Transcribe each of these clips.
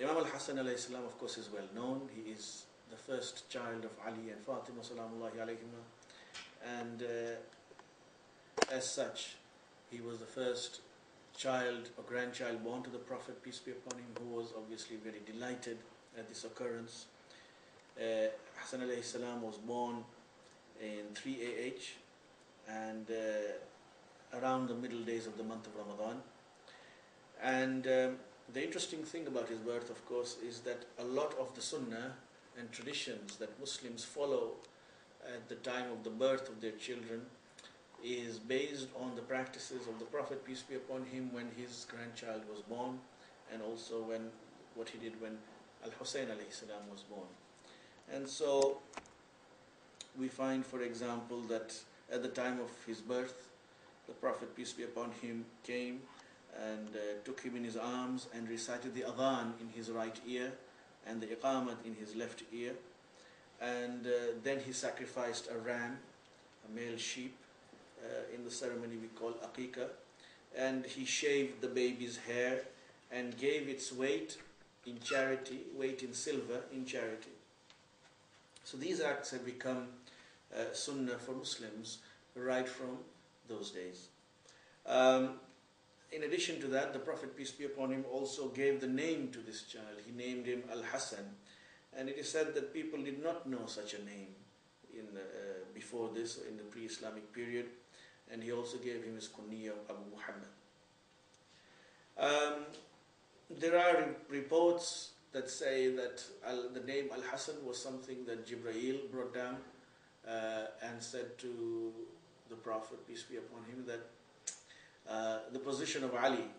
Imam al-Hassan alayhi salam, of course, is well known. He is the first child of Ali and Fatima salamullahi alayhima, and as such, he was the first child or grandchild born to the Prophet, peace be upon him, who was obviously very delighted at this occurrence. Hassan alayhi salam was born in 3 AH and around the middle days of the month of Ramadan. And the interesting thing about his birth, of course, is that a lot of the sunnah and traditions that Muslims follow at the time of the birth of their children is based on the practices of the Prophet, peace be upon him, when his grandchild was born, and also what he did when Al-Hussein alayhi salam was born. And so we find, for example, that at the time of his birth, the Prophet, peace be upon him, came and took him in his arms and recited the adhan in his right ear and the iqamat in his left ear. And then he sacrificed a ram, a male sheep, in the ceremony we call aqiqah, and he shaved the baby's hair and gave its weight in charity, weight in silver in charity. So these acts have become sunnah for Muslims right from those days. In addition to that, the Prophet, peace be upon him, also gave the name to this child. He named him Al-Hassan, and it is said that people did not know such a name before this, in the pre-Islamic period, and he also gave him his kunya of Abu Muhammad. There are reports that say that the name Al-Hassan was something that Jibreel brought down and said to the Prophet, peace be upon him, that the position of Ali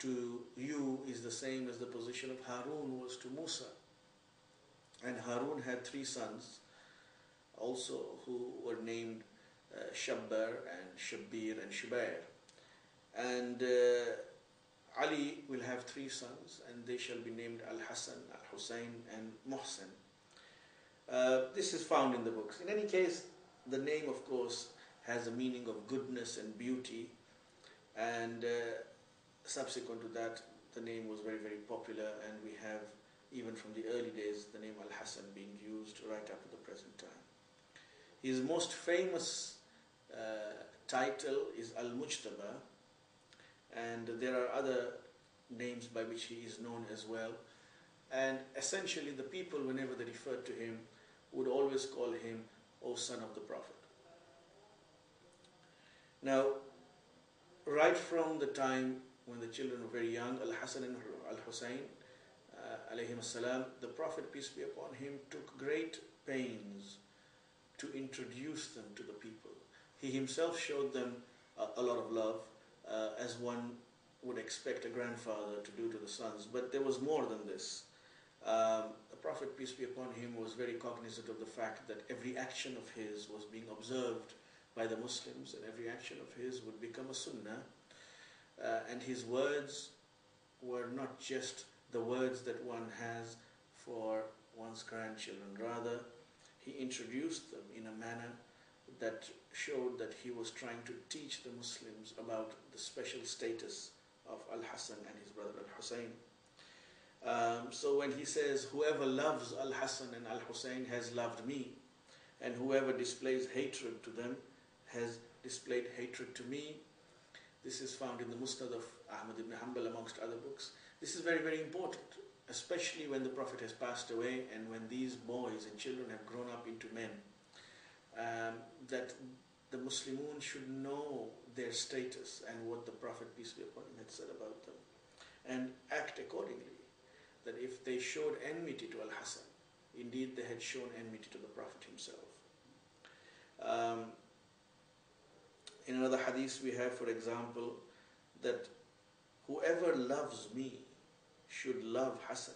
to you is the same as the position of Harun was to Musa. And Harun had 3 sons also who were named Shabbar and Shabbir and Shubair. And Ali will have 3 sons, and they shall be named Al-Hassan, Al-Hussein and Muhsin. This is found in the books. In any case, the name, of course, has a meaning of goodness and beauty, and subsequent to that, the name was very, very popular, and we have, even from the early days, the name Al-Hassan being used right up to the present time. His most famous title is Al-Mujtaba, and there are other names by which he is known as well. And essentially the people, whenever they referred to him, would always call him, O son of the Prophet. Now, right from the time when the children were very young, Al-Hassan and Al-Hussein, alayhim as-salam, the Prophet, peace be upon him, took great pains to introduce them to the people. He himself showed them a lot of love, as one would expect a grandfather to do to the sons. But there was more than this. The Prophet, peace be upon him, was very cognizant of the fact that every action of his was being observed by the Muslims, and every action of his would become a sunnah. And his words were not just the words that one has for one's grandchildren. Rather, he introduced them in a manner that showed that he was trying to teach the Muslims about the special status of Al-Hassan and his brother Al-Hussein. So when he says, whoever loves Al-Hassan and Al-Hussein has loved me, and whoever displays hatred to them has displayed hatred to me, this is found in the Musnad of Ahmad ibn Hanbal, amongst other books. This is very, very important, especially when the Prophet has passed away and when these boys and children have grown up into men, that the Muslimun should know their status and what the Prophet, peace be upon him, had said about them, and act accordingly. That if they showed enmity to Al-Hassan, indeed they had shown enmity to the Prophet himself. In another hadith we have, for example, that whoever loves me should love Hassan,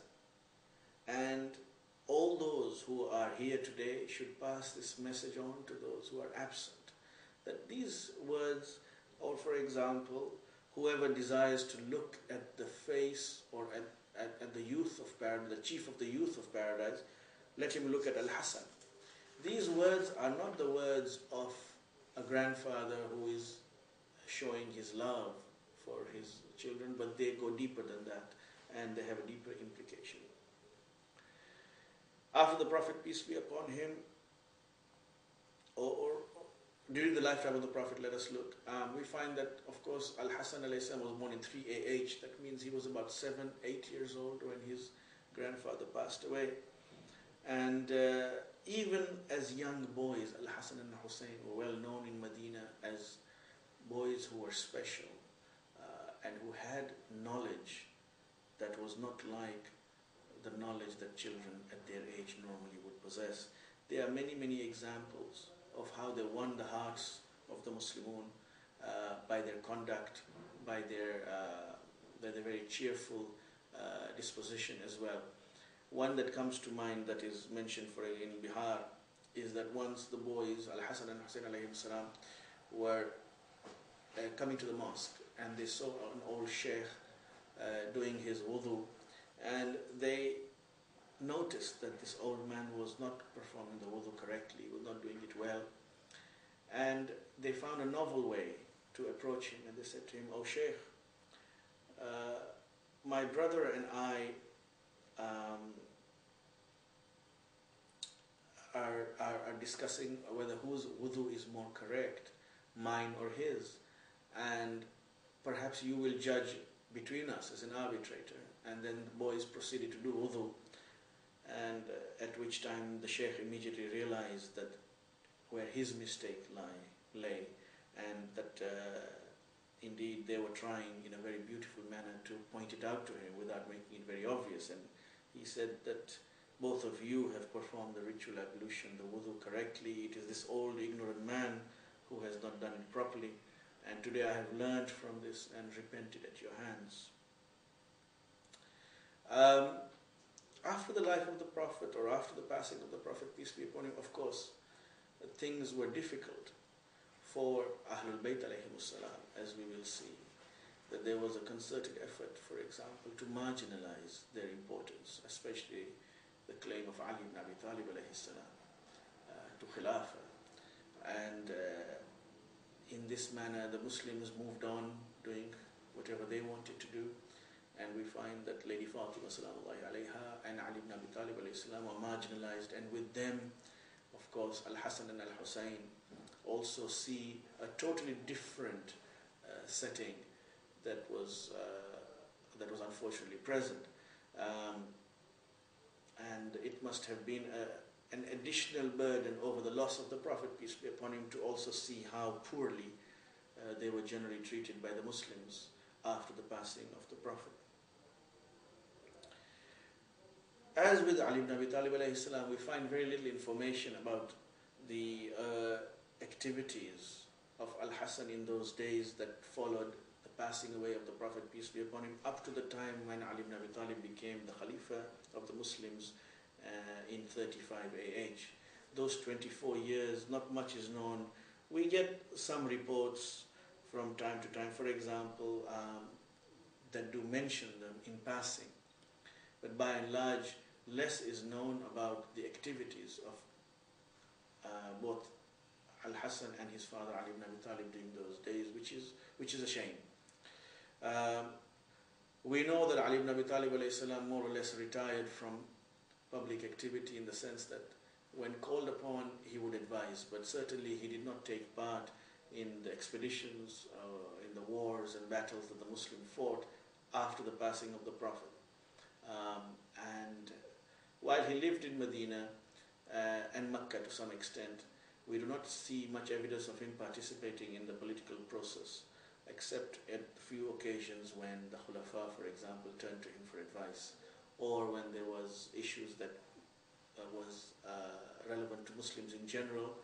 and all those who are here today should pass this message on to those who are absent. That these words, or for example, whoever desires to look at the face or at the youth of paradise, the chief of the youth of paradise, let him look at Al-Hassan. These words are not the words of a grandfather who is showing his love for his children, but they go deeper than that. and they have a deeper implication. After the Prophet, peace be upon him, or during the lifetime of the Prophet, let us look. We find that, of course, Al-Hassan was born in 3 AH. That means he was about 7, 8 years old when his grandfather passed away. And even as young boys, Al-Hassan and Hussein were well known in Medina as boys who were special and who had knowledge that was not like the knowledge that children at their age normally would possess. There are many, many examples of how they won the hearts of the Muslimun by their conduct, by their very cheerful disposition as well. One that comes to mind that is mentioned in Bihar is that once the boys, Al-Hassan and Hussein alayhim salam, were coming to the mosque and they saw an old sheikh doing his wudu, and they noticed that this old man was not performing the wudu correctly, was not doing it well, and they found a novel way to approach him, and they said to him, "Oh Sheikh, my brother and I are discussing whether whose wudu is more correct, mine or his, and perhaps you will judge between us as an arbitrator." And then the boys proceeded to do wudu, and at which time the Sheikh immediately realized that where his mistake lay, and that indeed they were trying in a very beautiful manner to point it out to him without making it very obvious. And he said that both of you have performed the ritual ablution, the wudu, correctly. It is this old ignorant man who has not done it properly, and today I have learned from this and repented at your hands. After the life of the Prophet, or after the passing of the Prophet, peace be upon him, of course, things were difficult for Ahlul Bayt alayhimus salam, as we will see. That there was a concerted effort, for example, to marginalize their importance, especially the claim of Ali ibn Abi Talib alayhi salam to Khilafah. And in this manner, the Muslims moved on doing whatever they wanted to do. And we find that Lady Fatima salamullahi alayha and Ali ibn Abi Talib alayhi salam were marginalized, and with them, of course, Al-Hassan and Al-Hussein also see a totally different setting that was unfortunately present. And it must have been an additional burden over the loss of the Prophet, peace be upon him, to also see how poorly they were generally treated by the Muslims after the passing of the Prophet. As with Ali ibn Abi Talib alayhi salam, we find very little information about the activities of Al-Hassan in those days that followed the passing away of the Prophet, peace be upon him, up to the time when Ali ibn Abi Talib became the Khalifa of the Muslims in 35 AH. Those 24 years, not much is known. We get some reports from time to time, for example, that do mention them in passing. But by and large, less is known about the activities of both Al-Hassan and his father Ali ibn Abi Talib during those days, which is a shame. We know that Ali ibn Abi Talib alayhi salam more or less retired from public activity, in the sense that when called upon he would advise, but certainly he did not take part in the expeditions, in the wars and battles that the Muslim fought after the passing of the Prophet. And while he lived in Medina and Mecca to some extent, we do not see much evidence of him participating in the political process, except at few occasions when the Khulafa, for example, turned to him for advice, or when there was issues that was relevant to Muslims in general,